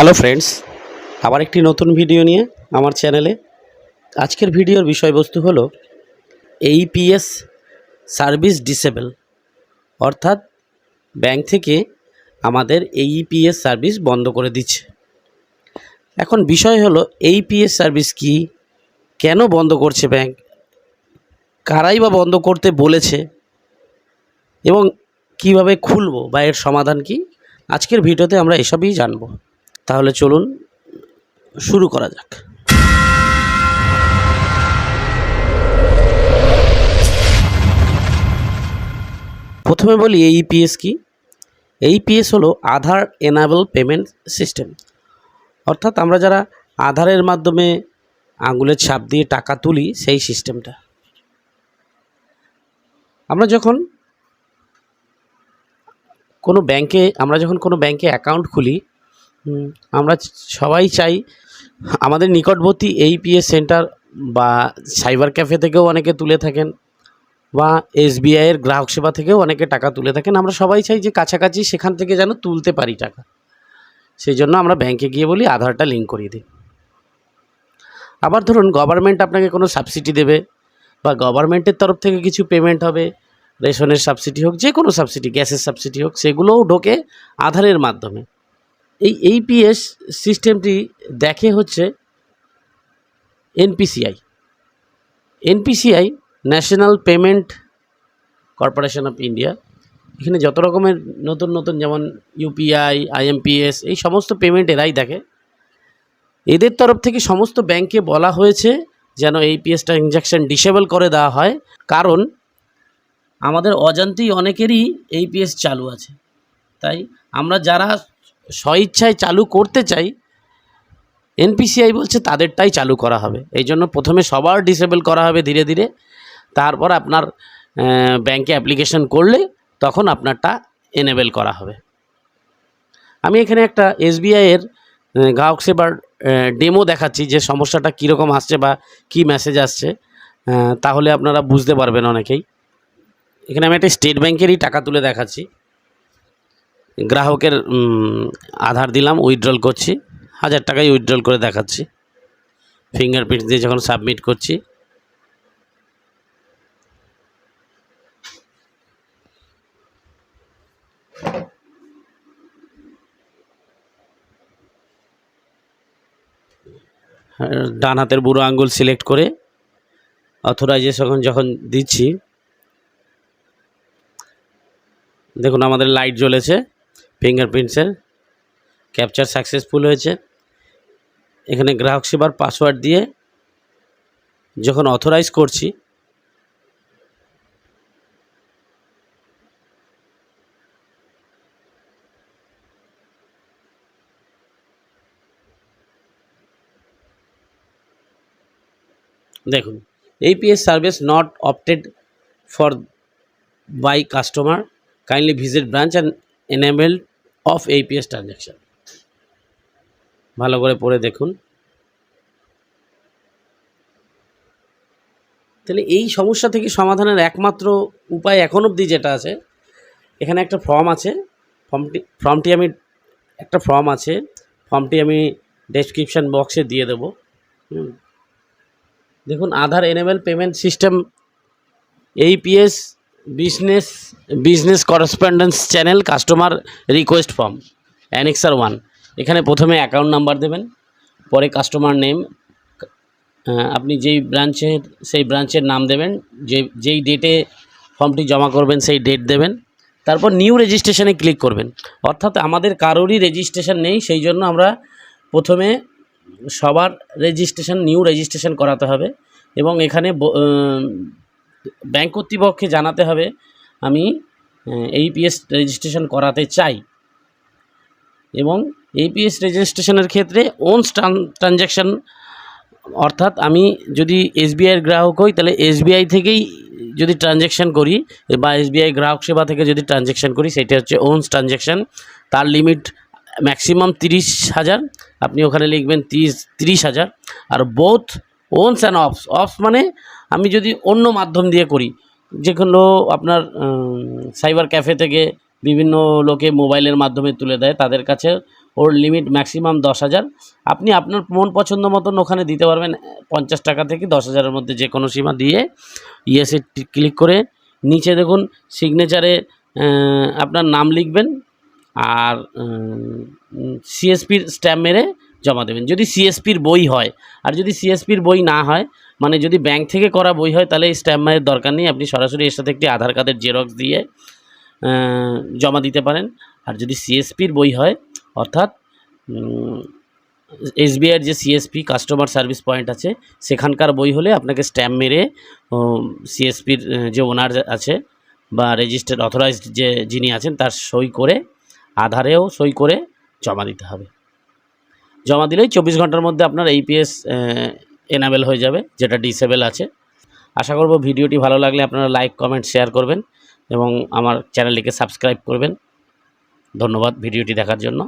Hello friends, আবার একটি নতুন ভিডিও নিয়ে আমার চ্যানেলে। আজকের ভিডিওর বিষয়বস্তু হলো এইপিএস সার্ভিস ডিসেবল, অর্থাৎ ব্যাংক থেকে আমাদের এইপিএস সার্ভিস বন্ধ করে দিচ্ছে। এখন বিষয় হলো এইপিএস সার্ভিস কি, কেন বন্ধ করছে ব্যাংক, কারাই বা বন্ধ করতে বলেছে এবং কিভাবে খুলবো বা এর সমাধান কি, আজকের ভিডিওতে আমরা এসবই জানবো। তাহলে চলুন শুরু করা যাক। প্রথমে বলি এইপিএস কি। এইপিএস হলো আধার এনাবল পেমেন্ট সিস্টেম, অর্থাৎ আমরা যারা আধারের মাধ্যমে আঙুলের ছাপ দিয়ে টাকা তুলি সেই সিস্টেমটা। আমরা যখন কোনো ব্যাংকে অ্যাকাউন্ট খুলি, আমরা সবাই চাই আমাদের নিকটবর্তী এইপিএস সেন্টার বা সাইবার ক্যাফে থেকেও অনেকে তুলে থাকেন, বা এসবিআইয়ের গ্রাহক সেবা থেকেও অনেকে টাকা তুলে থাকেন। আমরা সবাই চাই যে কাছাকাছি সেখান থেকে যেন তুলতে পারি টাকা। সেই জন্য আমরা ব্যাংকে গিয়ে বলি আধারটা লিঙ্ক করিয়ে দিই। আবার ধরুন গভর্নমেন্ট আপনাকে কোনো সাবসিডি দেবে বা গভর্নমেন্টের তরফ থেকে কিছু পেমেন্ট হবে, রেশনের সাবসিডি হোক, যে কোনো সাবসিডি, গ্যাসের সাবসিডি হোক, সেগুলোও ঢোকে আধারের মাধ্যমে। এই এইপিএস সিস্টেমটি দেখে হচ্ছে NPCI, national payment corporation of India. এখানে যত রকমের নতুন যেমন ইউপিআই, আইএমপিএস, এই সমস্ত পেমেন্ট এরাই দেখে। এদের তরফ থেকে সমস্ত ব্যাংকে বলা হয়েছে যেন এইপিএস ট্রানজ্যাকশান ডিসেবল করে দেওয়া হয়, কারণ আমাদের অজান্তেই অনেকেরই এইপিএস চালু আছে। তাই আমরা যারা স্বইচ্ছায় চালু করতে চাই, এনপিসিআই বলছে তাদেরটাই চালু করা হবে। এই জন্য প্রথমে সবার ডিসেবল করা হবে ধীরে ধীরে, তারপর আপনার ব্যাংকে অ্যাপ্লিকেশন করলে তখন আপনারটা এনেবেল করা হবে। আমি এখানে একটা এসবিআইয়ের গ্রাহক সেবার ডেমো দেখাচ্ছি, যে সমস্যাটা কীরকম আসছে বা কী মেসেজ আসছে, তাহলে আপনারা বুঝতে পারবেন অনেকেই। এখানে আমি একটা স্টেট ব্যাংকেরই টাকা তুলে দেখাচ্ছি। গ্রাহকের আধার দিলাম, উইথড্রল করছি, 1000 টাকাই উইথড্রল করে দেখাচ্ছি। ফিঙ্গারপ্রিন্ট দিয়ে যখন সাবমিট করছি, ডান হাতের বুড়ো আঙ্গুল সিলেক্ট করে অথরাইজেশন যখন দিচ্ছি, দেখুন আমাদের লাইট জ্বলেছে, ফিঙ্গারপ্রিন্টসের ক্যাপচার সাকসেসফুল হয়েছে। এখানে গ্রাহক সেবার পাসওয়ার্ড দিয়ে যখন অথরাইজ করছি, দেখুন AEPS service not opted for by customer, kindly visit branch and enable of AEPS transaction. ভালো করে পড়ে দেখুন। তাহলে এই সমস্যা থেকে সমাধানের একমাত্র উপায় এখন অবধি যেটা আছে, এখানে একটা ফর্ম আছে, ফর্মটি আমি ডেসক্রিপশান বক্সে দিয়ে দেবো। দেখুন Aadhaar enable payment system AEPS business correspondence channel customer request form annexure 1। এখানে প্রথমে অ্যাকাউন্ট নাম্বার দেবেন, পরে কাস্টমার নেম, আপনি সেই ব্রাঞ্চের নাম দেবেন, যেই ডেটে ফর্মটি জমা করবেন সেই ডেট দেবেন, তারপর নিউ রেজিস্ট্রেশনে ক্লিক করবেন। অর্থাৎ আমাদের কারোরই রেজিস্ট্রেশন নেই, সেই জন্য আমরা প্রথমে সবার নিউ রেজিস্ট্রেশন করাতে হবে এবং এখানে ব্যাংক কর্তৃপক্ষকে জানাতে হবে আমি এইপিএস রেজিস্ট্রেশন করাতে চাই। এবং এইপিএস রেজিস্ট্রেশনের ক্ষেত্রে ওনস ট্রানজ্যাকশান, অর্থাৎ আমি যদি এসবিআইয়ের গ্রাহক হই তাহলে এসবিআই থেকেই যদি ট্রানজ্যাকশান করি বা এসবিআই গ্রাহক সেবা থেকে যদি ট্রানজ্যাকশান করি, সেটা হচ্ছে ওনস ট্রানজ্যাকশান। তার লিমিট ম্যাক্সিমাম 30,000, আপনি ওখানে লিখবেন 30,000। আর বোথ ওনস অ্যান্ড অফস মানে আমি যদি অন্য মাধ্যম দিয়ে করি, যে কোনো আপনার সাইবার ক্যাফে থেকে বিভিন্ন লোকে মোবাইলের মাধ্যমে তুলে দেয়, তাদের কাছে ওর লিমিট ম্যাক্সিমাম 10,000। আপনি আপনার মন পছন্দ মতন ওখানে দিতে পারবেন 50 টাকা থেকে 10,000-এর মধ্যে যে কোনো সীমা দিয়ে ইয়েসে ক্লিক করে নিচে দেখুন সিগনেচারে আপনার নাম লিখবেন আর সিএসপির স্ট্যাম্প মেরে জমা দেবেন যদি সিএসপির বই হয়। আর যদি সিএসপির বই না হয়, মানে যদি ব্যাংক থেকে করা বই হয়, তাহলে এই স্ট্যাম্প মারের দরকার নেই, আপনি সরাসরি এর সাথে একটি আধার কার্ডের জেরক্স দিয়ে জমা দিতে পারেন। আর যদি সিএসপির বই হয়, অর্থাৎ এসবিআইয়ের যে সিএসপি কাস্টমার সার্ভিস পয়েন্ট আছে সেখানকার বই হলে আপনাকে স্ট্যাম্প মেরে সিএসপির যে ওনার আছে বা রেজিস্টার্ড অথরাইজড যে যিনি আছেন তার সই করে, আধারেও সই করে জমা দিতে হবে। জমা দিলেই 24 ঘন্টার মধ্যে আপনার এইপিএস এনাবেল হয়ে যাবে, যেটা ডিসেবল আছে। আশা করব ভিডিওটি ভালো লাগলে আপনারা লাইক, কমেন্ট, শেয়ার করবেন এবং আমার চ্যানেলটিকে সাবস্ক্রাইব করবেন। ধন্যবাদ ভিডিওটি দেখার জন্য।